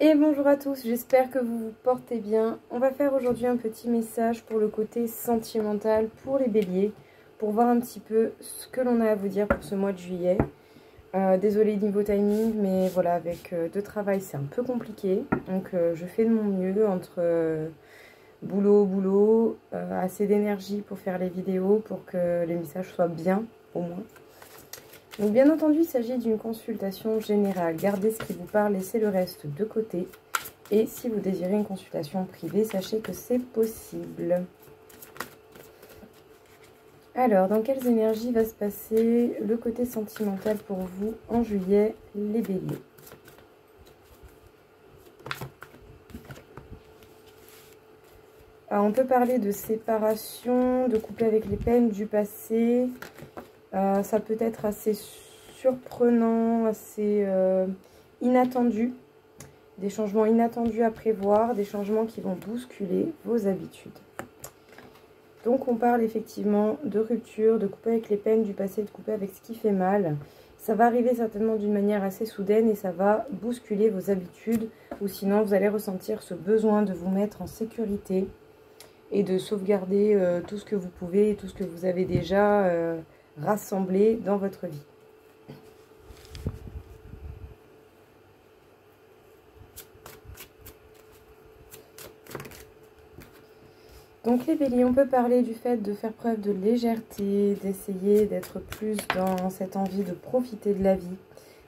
Et bonjour à tous, j'espère que vous vous portez bien. On va faire aujourd'hui un petit message pour le côté sentimental pour les béliers, pour voir un petit peu ce que l'on a à vous dire pour ce mois de juillet. Désolée niveau timing, mais voilà, avec deux travail c'est un peu compliqué. Donc je fais de mon mieux entre boulot, assez d'énergie pour faire les vidéos, pour que les messages soient bien au moins. Donc bien entendu, il s'agit d'une consultation générale. Gardez ce qui vous parle, laissez le reste de côté. Et si vous désirez une consultation privée, sachez que c'est possible. Alors, dans quelles énergies va se passer le côté sentimental pour vous en juillet, les béliers? Alors, on peut parler de séparation, de couple avec les peines du passé. Ça peut être assez surprenant, assez inattendu. Des changements inattendus à prévoir, des changements qui vont bousculer vos habitudes. Donc on parle effectivement de rupture, de couper avec les peines du passé, de couper avec ce qui fait mal. Ça va arriver certainement d'une manière assez soudaine et ça va bousculer vos habitudes. Ou sinon vous allez ressentir ce besoin de vous mettre en sécurité et de sauvegarder tout ce que vous pouvez et tout ce que vous avez déjà rassemblé dans votre vie. Donc les béliers, on peut parler du fait de faire preuve de légèreté, d'essayer d'être plus dans cette envie de profiter de la vie.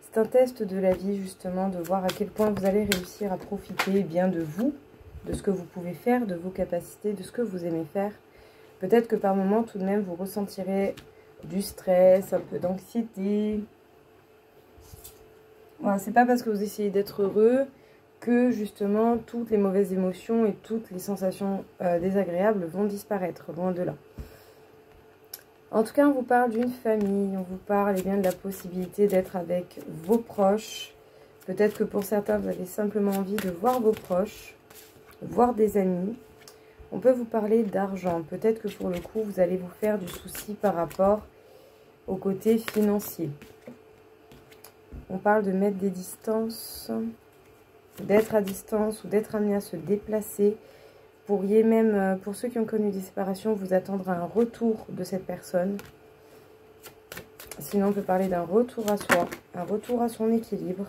C'est un test de la vie justement, de voir à quel point vous allez réussir à profiter bien de vous, de ce que vous pouvez faire, de vos capacités, de ce que vous aimez faire. Peut-être que par moments tout de même vous ressentirez du stress, un peu d'anxiété. Voilà, c'est pas parce que vous essayez d'être heureux que justement toutes les mauvaises émotions et toutes les sensations désagréables vont disparaître, loin de là. En tout cas, on vous parle d'une famille, on vous parle bien de la possibilité d'être avec vos proches. Peut-être que pour certains, vous avez simplement envie de voir vos proches, voir des amis. On peut vous parler d'argent. Peut-être que pour le coup, vous allez vous faire du souci par rapport au côté financier. On parle de mettre des distances, d'être à distance ou d'être amené à se déplacer. Pourriez même, pour ceux qui ont connu des séparations, vous attendre à un retour de cette personne. Sinon, on peut parler d'un retour à soi, un retour à son équilibre.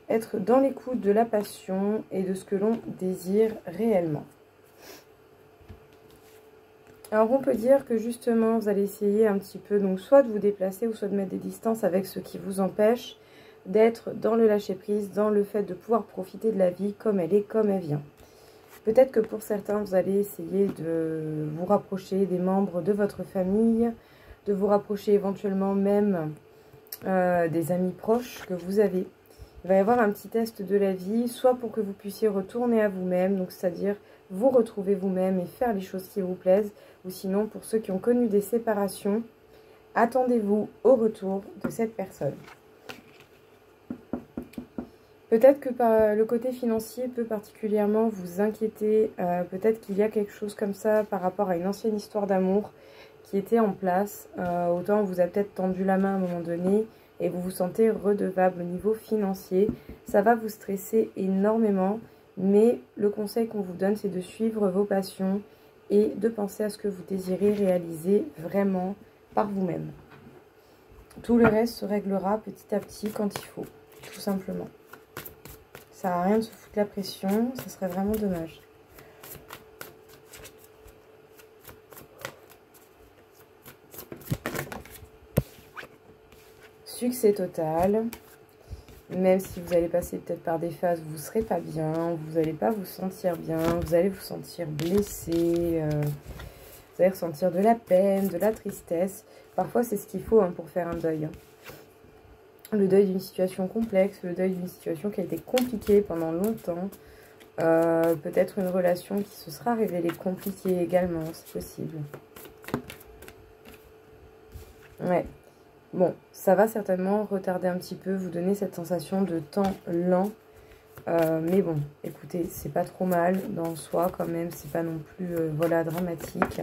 Être dans l'écoute de la passion et de ce que l'on désire réellement. Alors, on peut dire que justement, vous allez essayer un petit peu, donc soit de vous déplacer ou soit de mettre des distances avec ce qui vous empêche d'être dans le lâcher-prise, dans le fait de pouvoir profiter de la vie comme elle est, comme elle vient. Peut-être que pour certains, vous allez essayer de vous rapprocher des membres de votre famille, de vous rapprocher éventuellement même des amis proches que vous avez. Il va y avoir un petit test de la vie, soit pour que vous puissiez retourner à vous-même, donc c'est-à-dire vous retrouver vous-même et faire les choses qui vous plaisent, ou sinon pour ceux qui ont connu des séparations, attendez-vous au retour de cette personne. Peut-être que le côté financier peut particulièrement vous inquiéter. Peut-être qu'il y a quelque chose comme ça par rapport à une ancienne histoire d'amour qui était en place. Autant on vous a peut-être tendu la main à un moment donné et vous vous sentez redevable au niveau financier. Ça va vous stresser énormément. Mais le conseil qu'on vous donne, c'est de suivre vos passions et de penser à ce que vous désirez réaliser vraiment par vous-même. Tout le reste se réglera petit à petit quand il faut, tout simplement. Ça sert à rien de se foutre la pression, ça serait vraiment dommage. Succès total. Même si vous allez passer peut-être par des phases où vous ne serez pas bien, vous n'allez pas vous sentir bien, vous allez vous sentir blessé, vous allez ressentir de la peine, de la tristesse. Parfois, c'est ce qu'il faut pour faire un deuil. Le deuil d'une situation complexe, le deuil d'une situation qui a été compliquée pendant longtemps. Peut-être une relation qui se sera révélée compliquée également, c'est possible. Ouais. Bon, ça va certainement retarder un petit peu, vous donner cette sensation de temps lent. Mais bon, écoutez, c'est pas trop mal dans soi quand même, c'est pas non plus voilà, dramatique.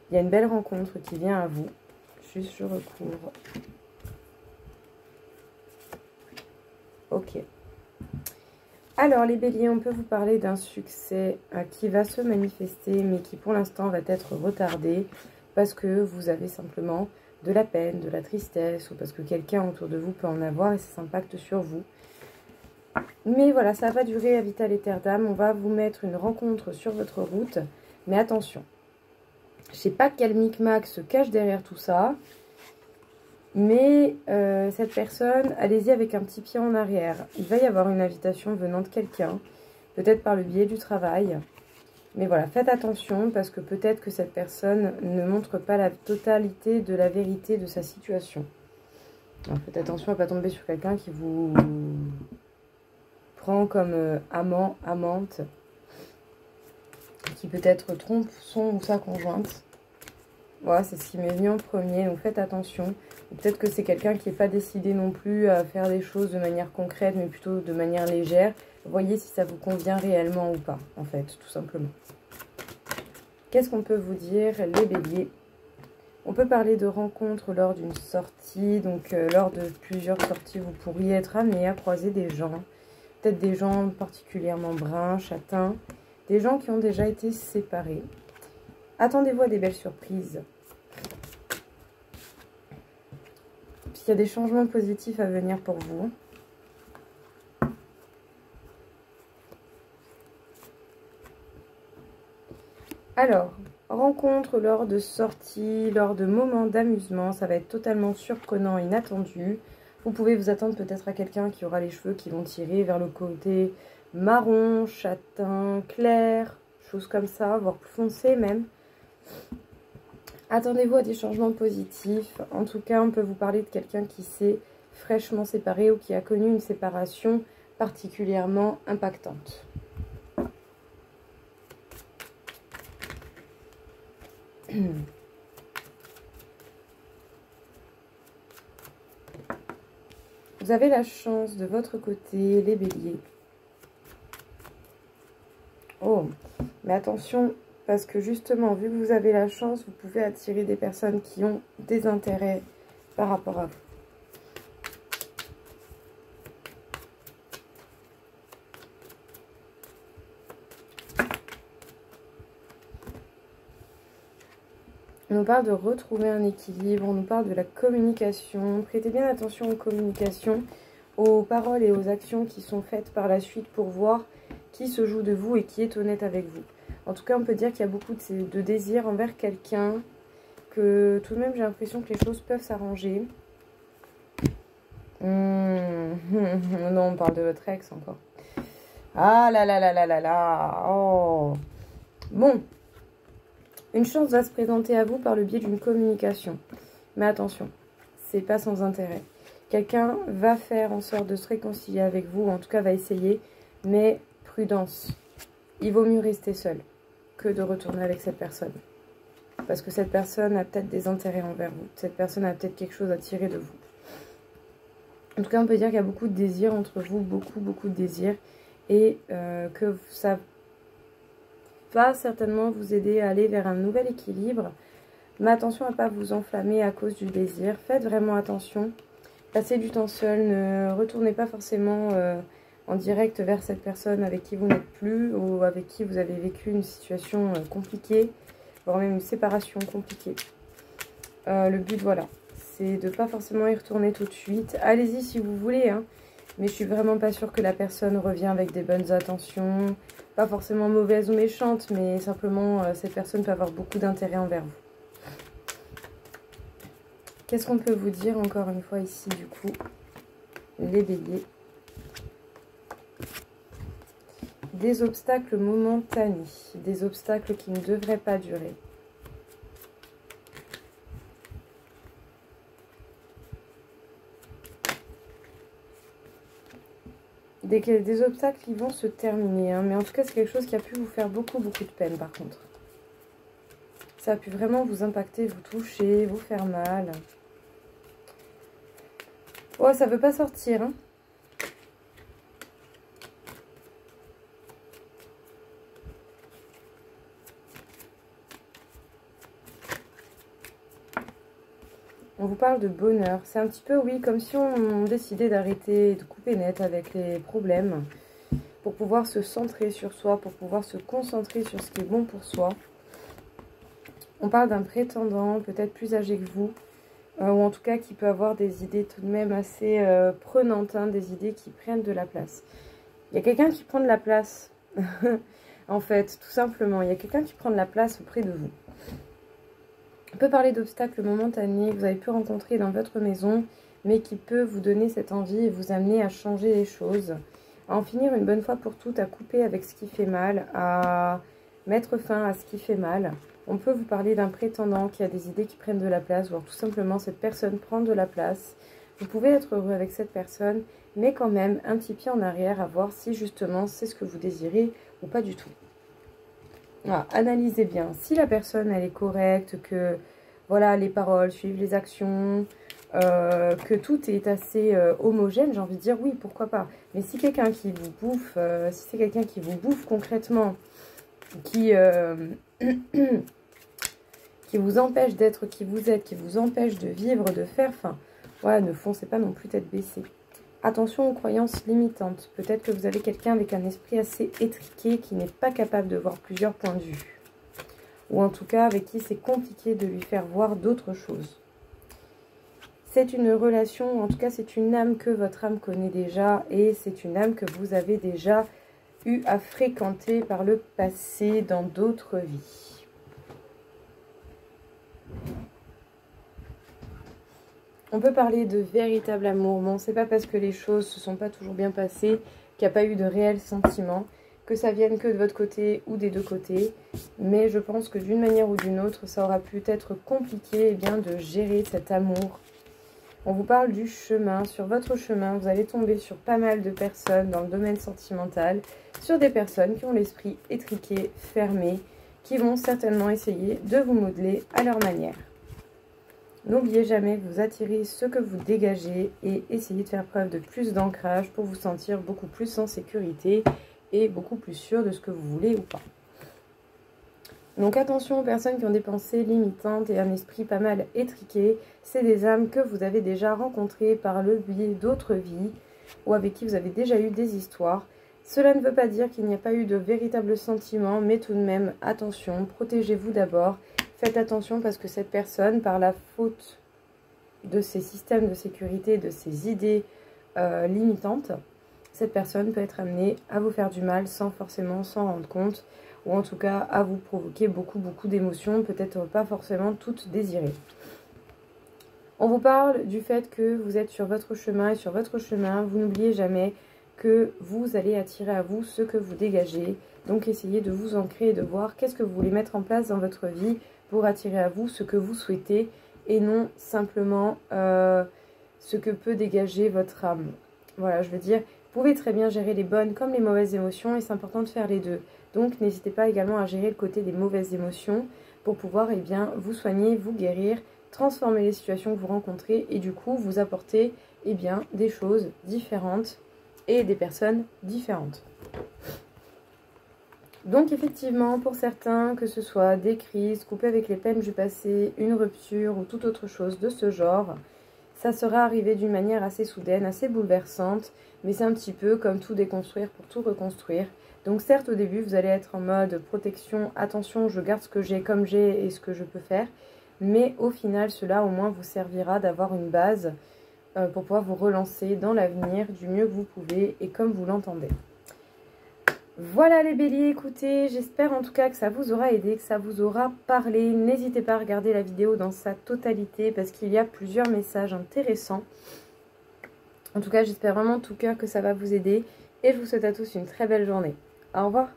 Il y a une belle rencontre qui vient à vous. Juste je recouvre. Ok. Alors les béliers, on peut vous parler d'un succès qui va se manifester, mais qui pour l'instant va être retardé parce que vous avez simplement de la peine, de la tristesse, ou parce que quelqu'un autour de vous peut en avoir et ça s'impacte sur vous. Mais voilà, ça va pas durer à vitam aeternam. On va vous mettre une rencontre sur votre route, mais attention. Je sais pas quel micmac se cache derrière tout ça, mais cette personne, allez-y avec un petit pied en arrière. Il va y avoir une invitation venant de quelqu'un, peut-être par le biais du travail. Mais voilà, faites attention parce que peut-être que cette personne ne montre pas la totalité de la vérité de sa situation. Alors faites attention à ne pas tomber sur quelqu'un qui vous prend comme amant, amante, qui peut-être trompe son ou sa conjointe. Voilà, c'est ce qui m'est venu en premier, donc faites attention. Peut-être que c'est quelqu'un qui n'est pas décidé non plus à faire des choses de manière concrète, mais plutôt de manière légère. Voyez si ça vous convient réellement ou pas, en fait, tout simplement. Qu'est-ce qu'on peut vous dire, les béliers? On peut parler de rencontres lors d'une sortie, donc lors de plusieurs sorties, vous pourriez être amené à croiser des gens. Peut-être des gens particulièrement bruns, châtains, des gens qui ont déjà été séparés. Attendez-vous à des belles surprises. Il y a des changements positifs à venir pour vous. Alors, rencontre lors de sorties, lors de moments d'amusement, ça va être totalement surprenant, inattendu. Vous pouvez vous attendre peut-être à quelqu'un qui aura les cheveux qui vont tirer vers le côté marron, châtain, clair, choses comme ça, voire plus foncé même. Attendez-vous à des changements positifs. En tout cas, on peut vous parler de quelqu'un qui s'est fraîchement séparé ou qui a connu une séparation particulièrement impactante. Vous avez la chance de votre côté, les béliers. Oh, mais attention, parce que justement, vu que vous avez la chance, vous pouvez attirer des personnes qui ont des intérêts par rapport à vous. On nous parle de retrouver un équilibre, on nous parle de la communication. Prêtez bien attention aux communications, aux paroles et aux actions qui sont faites par la suite pour voir qui se joue de vous et qui est honnête avec vous. En tout cas, on peut dire qu'il y a beaucoup de désir envers quelqu'un, que tout de même, j'ai l'impression que les choses peuvent s'arranger. Non, on parle de votre ex encore. Ah là là là là là là. Oh. Bon. Une chance va se présenter à vous par le biais d'une communication. Mais attention, c'est pas sans intérêt. Quelqu'un va faire en sorte de se réconcilier avec vous, ou en tout cas va essayer, mais prudence. Il vaut mieux rester seul que de retourner avec cette personne. Parce que cette personne a peut-être des intérêts envers vous. Cette personne a peut-être quelque chose à tirer de vous. En tout cas, on peut dire qu'il y a beaucoup de désir entre vous, beaucoup de désir. Et que ça va certainement vous aider à aller vers un nouvel équilibre. Mais attention à ne pas vous enflammer à cause du désir. Faites vraiment attention. Passez du temps seul. Ne retournez pas forcément en direct vers cette personne avec qui vous n'êtes plus ou avec qui vous avez vécu une situation compliquée, voire même une séparation compliquée. Le but, voilà, c'est de ne pas forcément y retourner tout de suite. Allez-y si vous voulez, hein, mais je suis vraiment pas sûre que la personne revient avec des bonnes intentions. Pas forcément mauvaise ou méchante, mais simplement cette personne peut avoir beaucoup d'intérêt envers vous. Qu'est-ce qu'on peut vous dire encore une fois ici du coup, les béliers? Des obstacles momentanés, des obstacles qui ne devraient pas durer. Des obstacles qui vont se terminer, hein, mais en tout cas c'est quelque chose qui a pu vous faire beaucoup de peine par contre. Ça a pu vraiment vous impacter, vous toucher, vous faire mal. Oh, ça veut pas sortir, hein. On vous parle de bonheur. C'est un petit peu, oui, comme si on décidait d'arrêter, de couper net avec les problèmes. pour pouvoir se centrer sur soi, pour pouvoir se concentrer sur ce qui est bon pour soi. On parle d'un prétendant, peut-être plus âgé que vous, ou en tout cas qui peut avoir des idées tout de même assez prenantes, hein, des idées qui prennent de la place. Il y a quelqu'un qui prend de la place, en fait, tout simplement. Il y a quelqu'un qui prend de la place auprès de vous. On peut parler d'obstacles momentanés que vous avez pu rencontrer dans votre maison, mais qui peut vous donner cette envie et vous amener à changer les choses, à en finir une bonne fois pour toutes, à couper avec ce qui fait mal, à mettre fin à ce qui fait mal. On peut vous parler d'un prétendant qui a des idées qui prennent de la place, ou alors tout simplement cette personne prend de la place. Vous pouvez être heureux avec cette personne, mais quand même un petit pied en arrière à voir si justement c'est ce que vous désirez ou pas du tout. Voilà, analysez bien. Si la personne elle est correcte, que voilà les paroles suivent les actions, que tout est assez homogène, j'ai envie de dire oui, pourquoi pas. Mais si quelqu'un qui vous bouffe, si c'est quelqu'un qui vous bouffe concrètement, qui vous empêche d'être qui vous êtes, qui vous empêche de vivre, de faire, enfin, voilà, ne foncez pas non plus tête baissée. Attention aux croyances limitantes. Peut-être que vous avez quelqu'un avec un esprit assez étriqué qui n'est pas capable de voir plusieurs points de vue. Ou en tout cas avec qui c'est compliqué de lui faire voir d'autres choses. C'est une relation, en tout cas c'est une âme que votre âme connaît déjà et c'est une âme que vous avez déjà eu à fréquenter par le passé dans d'autres vies. On peut parler de véritable amour. Bon, c'est pas parce que les choses se sont pas toujours bien passées qu'il n'y a pas eu de réels sentiments, que ça vienne que de votre côté ou des deux côtés. Mais je pense que d'une manière ou d'une autre, ça aura pu être compliqué bien, de gérer cet amour. On vous parle du chemin. Sur votre chemin, vous allez tomber sur pas mal de personnes dans le domaine sentimental, sur des personnes qui ont l'esprit étriqué, fermé, qui vont certainement essayer de vous modeler à leur manière. N'oubliez jamais que vous attirez ce que vous dégagez et essayez de faire preuve de plus d'ancrage pour vous sentir beaucoup plus en sécurité et beaucoup plus sûr de ce que vous voulez ou pas. Donc attention aux personnes qui ont des pensées limitantes et un esprit pas mal étriqué. C'est des âmes que vous avez déjà rencontrées par le biais d'autres vies ou avec qui vous avez déjà eu des histoires. Cela ne veut pas dire qu'il n'y a pas eu de véritables sentiments, mais tout de même, attention, protégez-vous d'abord. Faites attention parce que cette personne, par la faute de ses systèmes de sécurité, de ses idées limitantes, cette personne peut être amenée à vous faire du mal sans forcément s'en rendre compte, ou en tout cas à vous provoquer beaucoup d'émotions, peut-être pas forcément toutes désirées. On vous parle du fait que vous êtes sur votre chemin, et sur votre chemin, vous n'oubliez jamais que vous allez attirer à vous ce que vous dégagez. Donc essayez de vous ancrer et de voir qu'est-ce que vous voulez mettre en place dans votre vie pour attirer à vous ce que vous souhaitez et non simplement ce que peut dégager votre âme. Voilà, je veux dire, vous pouvez très bien gérer les bonnes comme les mauvaises émotions et c'est important de faire les deux. Donc n'hésitez pas également à gérer le côté des mauvaises émotions pour pouvoir vous soigner, vous guérir, transformer les situations que vous rencontrez et du coup vous apporter des choses différentes et des personnes différentes. Donc effectivement, pour certains, que ce soit des crises, couper avec les peines du passé, une rupture ou toute autre chose de ce genre, ça sera arrivé d'une manière assez soudaine, assez bouleversante, mais c'est un petit peu comme tout déconstruire pour tout reconstruire. Donc certes, au début, vous allez être en mode protection, attention, je garde ce que j'ai comme j'ai et ce que je peux faire, mais au final, cela au moins vous servira d'avoir une base pour pouvoir vous relancer dans l'avenir du mieux que vous pouvez et comme vous l'entendez. Voilà les béliers, écoutez, j'espère en tout cas que ça vous aura aidé, que ça vous aura parlé. N'hésitez pas à regarder la vidéo dans sa totalité parce qu'il y a plusieurs messages intéressants. En tout cas, j'espère vraiment de tout cœur que ça va vous aider et je vous souhaite à tous une très belle journée. Au revoir.